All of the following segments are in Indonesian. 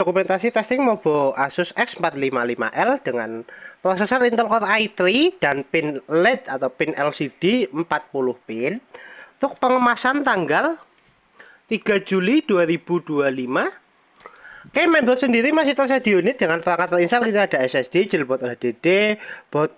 Dokumentasi testing Mobo Asus X455L dengan prosesor Intel Core i3 dan pin LED atau pin LCD 40 pin untuk pengemasan tanggal 3 Juli 2025. Oke, mainboard sendiri masih tersedia unit dengan perangkat terinstall. Kita ada SSD, jailboard HDD, board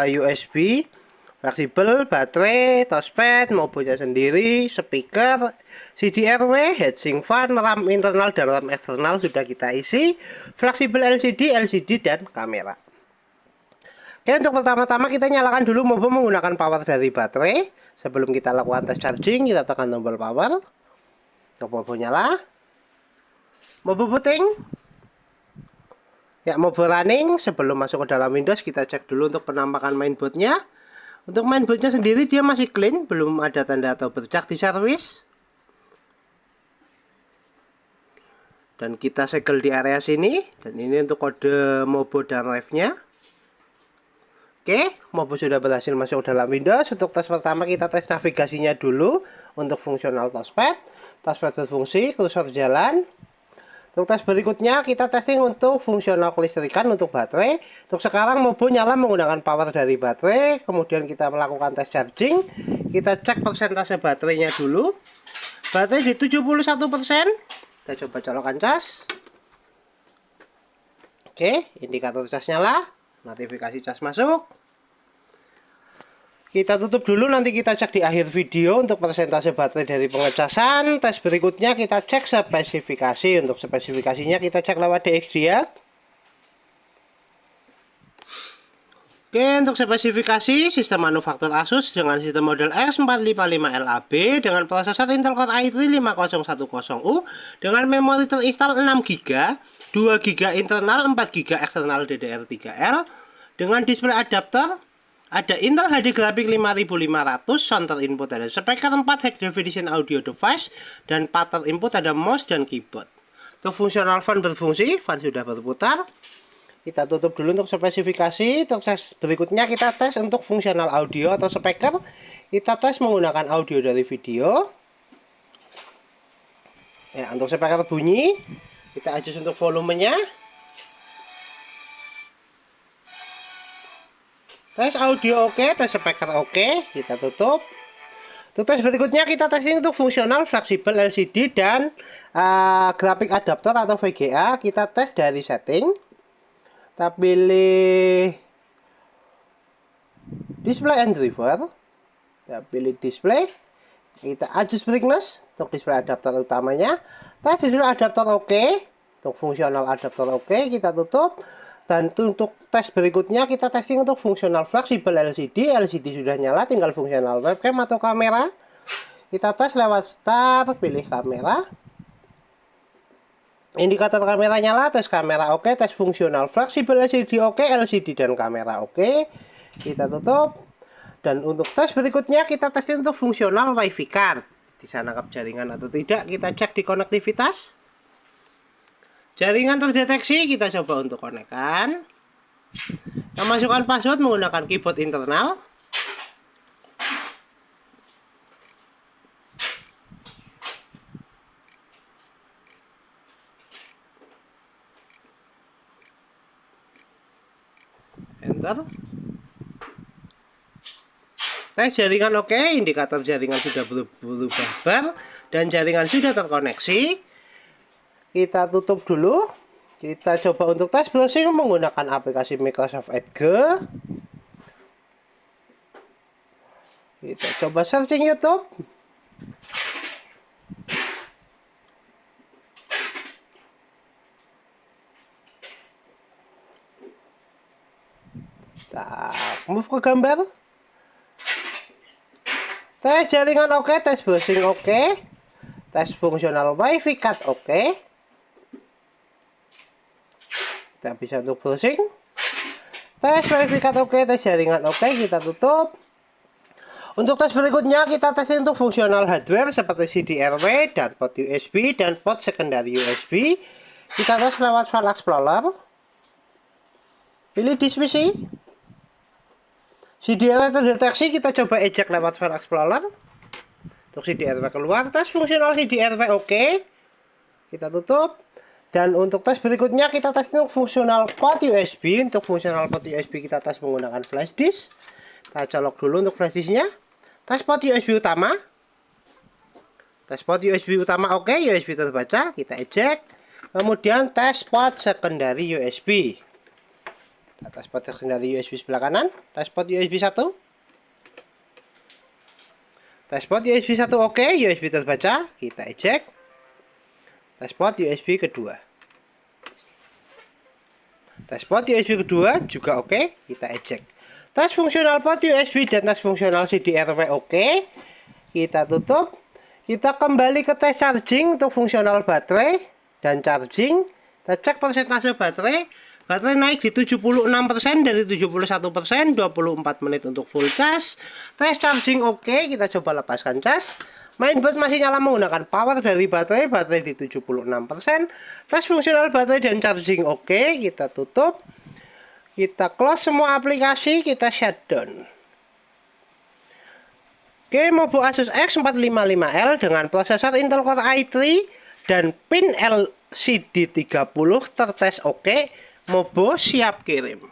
USB, fleksibel, baterai, touchpad, mobonya sendiri, speaker, CDRW, heatsink fan, RAM internal dan RAM eksternal sudah kita isi, fleksibel LCD dan kamera. Oke, untuk pertama-tama kita nyalakan dulu Mobo menggunakan power dari baterai. Sebelum kita lakukan tes charging, kita tekan tombol power. Untuk Mobo nyala. Mobo booting. Ya, Mobo running. Sebelum masuk ke dalam Windows, kita cek dulu untuk penampakan mainboardnya. Untuk mainboardnya sendiri dia masih clean, belum ada tanda atau bercak di servis. Dan kita segel di area sini. Dan ini untuk kode Mobo dan ref-nya. Oke, Mobo sudah berhasil masuk dalam Windows. Untuk tes pertama kita tes navigasinya dulu. Untuk fungsional touchpad. Touchpad berfungsi, kursor jalan. Untuk tes berikutnya kita testing untuk fungsional kelistrikan untuk baterai. Untuk sekarang Mobo nyala menggunakan power dari baterai. Kemudian kita melakukan tes charging. Kita cek persentase baterainya dulu. Baterai di 71%. Kita coba colokkan cas. Oke, indikator cas nyala. Notifikasi cas masuk. Kita tutup dulu, nanti kita cek di akhir video untuk persentase baterai dari pengecasan. Tes berikutnya kita cek spesifikasi. Untuk spesifikasinya kita cek lewat DXDiag. Oke, untuk spesifikasi sistem manufaktur Asus dengan sistem model X455LAB dengan prosesor Intel Core i3 5010U dengan memori terinstall 6GB, 2GB internal, 4GB eksternal DDR3L dengan display adapter. Ada Intel HD Graphics 5500, sound input ada speaker 4 high definition audio device, dan pattern input ada mouse dan keyboard. Untuk fungsional fan berfungsi, fan sudah berputar. Kita tutup dulu untuk spesifikasi. Untuk tes berikutnya kita tes untuk fungsional audio atau speaker. Kita tes menggunakan audio dari video. Ya, untuk speaker bunyi, kita adjust untuk volumenya. Tes audio oke, tes speaker oke, kita tutup. Untuk tes berikutnya kita testing untuk fungsional fleksibel LCD dan grafik adapter atau VGA. Kita tes dari setting. Kita pilih display and driver. Kita pilih display. Kita adjust brightness untuk display adapter utamanya. Tes display adapter oke. Untuk fungsional adapter oke, kita tutup. Dan untuk tes berikutnya kita testing untuk fungsional fleksibel LCD. LCD sudah nyala, tinggal fungsional webcam atau kamera. Kita tes lewat start, pilih kamera. Indikator kamera nyala, tes kamera oke, tes fungsional fleksibel LCD oke, LCD dan kamera oke. Kita tutup. Dan untuk tes berikutnya kita testing untuk fungsional WiFi card. Bisa nangkap jaringan atau tidak, kita cek di konektivitas. Jaringan terdeteksi, kita coba untuk konekkan. Kita masukkan password menggunakan keyboard internal. Enter. Tes jaringan oke, indikator jaringan sudah berubah bar dan jaringan sudah terkoneksi. Kita tutup dulu. Kita coba untuk tes browsing menggunakan aplikasi Microsoft Edge. Kita coba searching YouTube. Kita move ke gambar. Tes jaringan oke, tes browsing oke, tes fungsional WiFi card oke. Kita bisa untuk browsing. Tes WiFi card oke, tes jaringan oke, kita tutup. Untuk tes berikutnya kita tes untuk fungsional hardware seperti CDRW dan port USB dan port secondary USB. Kita tes lewat File Explorer. Pilih disk PC. CDRW terdeteksi, kita coba eject lewat File Explorer. Untuk CDRW keluar, tes fungsional CDRW oke. Kita tutup. Dan untuk tes berikutnya kita tes untuk fungsional port USB. Untuk fungsional port USB kita tes menggunakan flash disk. Kita colok dulu untuk flash disknya. Tes port USB utama. Tes port USB utama oke, USB terbaca, kita eject. Kemudian tes port secondary USB. Kita tes port secondary USB sebelah kanan. Tes port USB 1. Tes port USB 1 oke, USB terbaca, kita eject. Tes port USB kedua. Tes port USB kedua juga oke, kita eject. Tes fungsional port USB dan tes fungsional CDRW oke. Kita tutup. Kita kembali ke tes charging untuk fungsional baterai dan charging. Kita cek persentase baterai. Baterai naik di 76% dari 71%, 24 menit untuk full charge. Tes charging oke, kita coba lepaskan cas. Mainboard masih nyala menggunakan power dari baterai di 76%. Tes fungsional baterai dan charging oke, kita tutup. Kita close semua aplikasi, kita shutdown. Oke, Mobo Asus X455L dengan prosesor Intel Core i3 dan pin LCD 30 tertes oke. Mobo siap kirim.